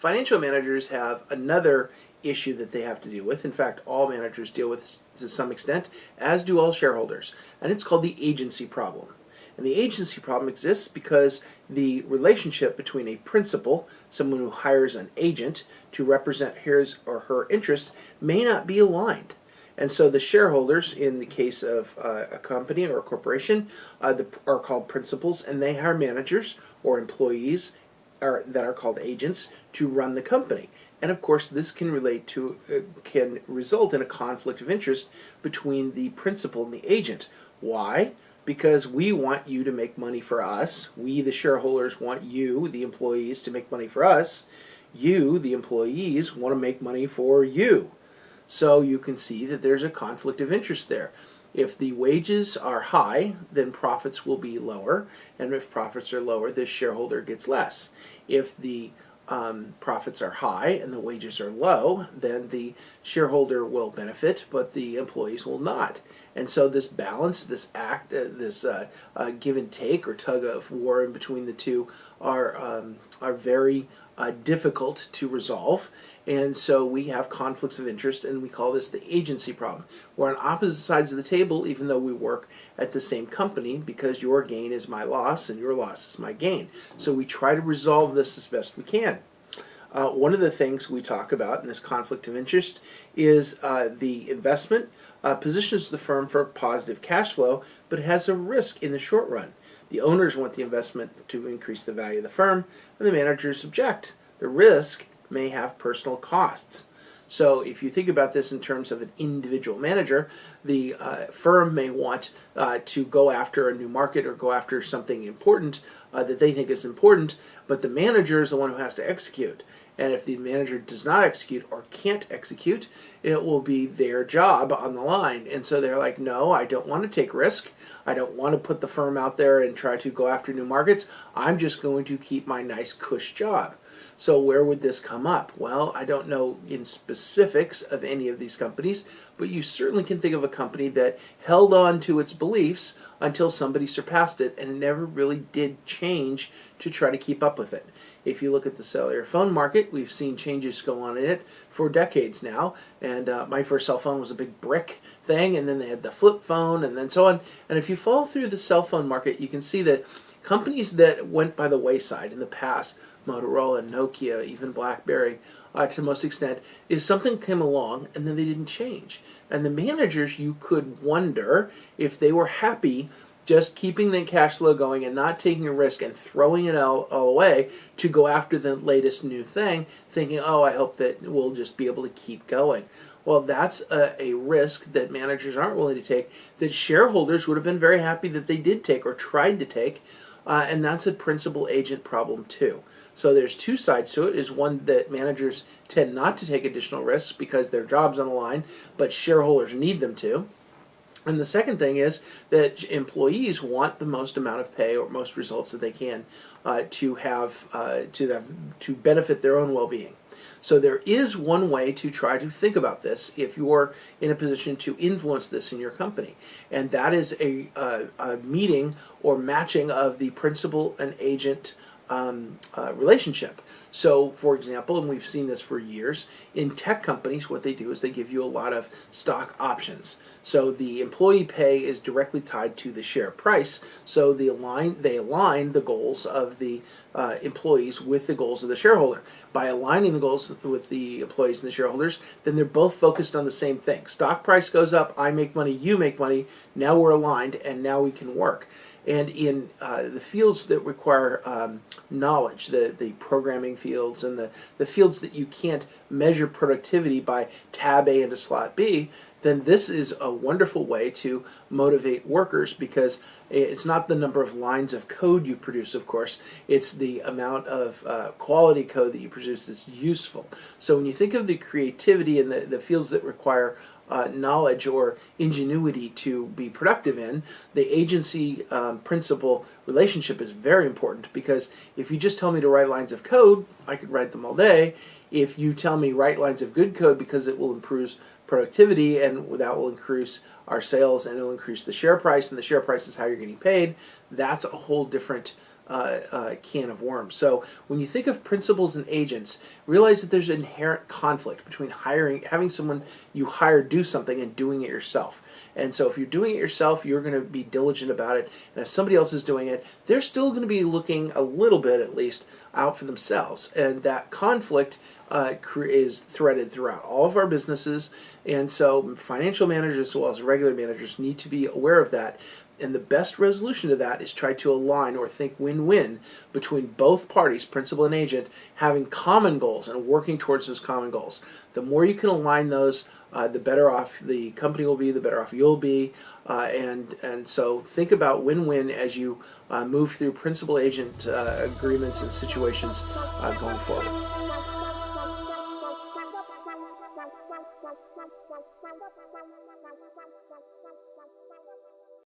Financial managers have another issue that they have to deal with. In fact, all managers deal with this to some extent, as do all shareholders. And it's called the agency problem. And the agency problem exists because the relationship between a principal, someone who hires an agent to represent his or her interests, may not be aligned. And so the shareholders, in the case of a company or a corporation, are called principals, and they hire managers or employees that are called agents to run the company. And of course, this can result in a conflict of interest between the principal and the agent. Why? Because we want you to make money for us. We, the shareholders, want you, the employees, to make money for us. You, the employees, want to make money for you. So you can see that there's a conflict of interest there. If the wages are high, then profits will be lower, and if profits are lower, the shareholder gets less. If the profits are high and the wages are low, then the shareholder will benefit, but the employees will not. And so this balance, this give and take or tug of war in between the two are very difficult to resolve. And so we have conflicts of interest, and we call this the agency problem. We're on opposite sides of the table, even though we work at the same company, because your gain is my loss and your loss is my gain. So we try to resolve this as best we can. One of the things we talk about in this conflict of interest is the investment positions the firm for positive cash flow, but it has a risk in the short run. The owners want the investment to increase the value of the firm, and the managers object. The risk may have personal costs. So if you think about this in terms of an individual manager, the firm may want to go after a new market or go after something important that they think is important, but the manager is the one who has to execute. And if the manager does not execute or can't execute, it will be their job on the line. And so they're like, no, I don't want to take risk. I don't want to put the firm out there and try to go after new markets. I'm just going to keep my nice cush job. So where would this come up? Well, I don't know in specifics of any of these companies, but you certainly can think of a company that held on to its beliefs until somebody surpassed it and never really did change to try to keep up with it. If you look at the cellular phone market, we've seen changes go on in it for decades now. And my first cell phone was a big brick thing, and then they had the flip phone, and then so on. And if you follow through the cell phone market, you can see that companies that went by the wayside in the past, Motorola, Nokia, even BlackBerry, to most extent, is something came along and then they didn't change. And the managers, you could wonder if they were happy just keeping the cash flow going and not taking a risk and throwing it all away to go after the latest new thing, thinking, oh, I hope that we'll just be able to keep going. Well, that's a risk that managers aren't willing to take, that shareholders would have been very happy that they did take or tried to take, and that's a principal-agent problem too. So there's two sides to it. Is one that managers tend not to take additional risks because their job's on the line, but shareholders need them to. And the second thing is that employees want the most amount of pay or most results that they can to benefit their own well-being. So there is one way to try to think about this if you're in a position to influence this in your company, and that is a meeting or matching of the principal and agent relationship. So, for example, and we've seen this for years, in tech companies, what they do is they give you a lot of stock options. So the employee pay is directly tied to the share price, so they align the goals of the employees with the goals of the shareholder. By aligning the goals with the employees and the shareholders, then they're both focused on the same thing. Stock price goes up, I make money, you make money, now we're aligned, and now we can work. And in the fields that require knowledge, the programming fields and the fields that you can't measure productivity by tab A into slot B, then this is a wonderful way to motivate workers, because it's not the number of lines of code you produce, of course, it's the amount of quality code that you produce that's useful. So when you think of the creativity and the fields that require knowledge or ingenuity to be productive in, the agency principal relationship is very important, because if you just tell me to write lines of code, I could write them all day. If you tell me write lines of good code because it will improve productivity and that will increase our sales and it'll increase the share price, and the share price is how you're getting paid, that's a whole different can of worms. So when you think of principals and agents, realize that there's an inherent conflict between having someone you hire do something and doing it yourself. And so if you're doing it yourself, you're going to be diligent about it. And if somebody else is doing it, they're still going to be looking a little bit, at least, out for themselves. And that conflict is threaded throughout all of our businesses. And so financial managers as well as regular managers need to be aware of that. And the best resolution to that is try to align or think win-win between both parties, principal and agent, having common goals and working towards those common goals. The more you can align those, the better off the company will be, the better off you'll be. And so think about win-win as you move through principal-agent agreements and situations going forward.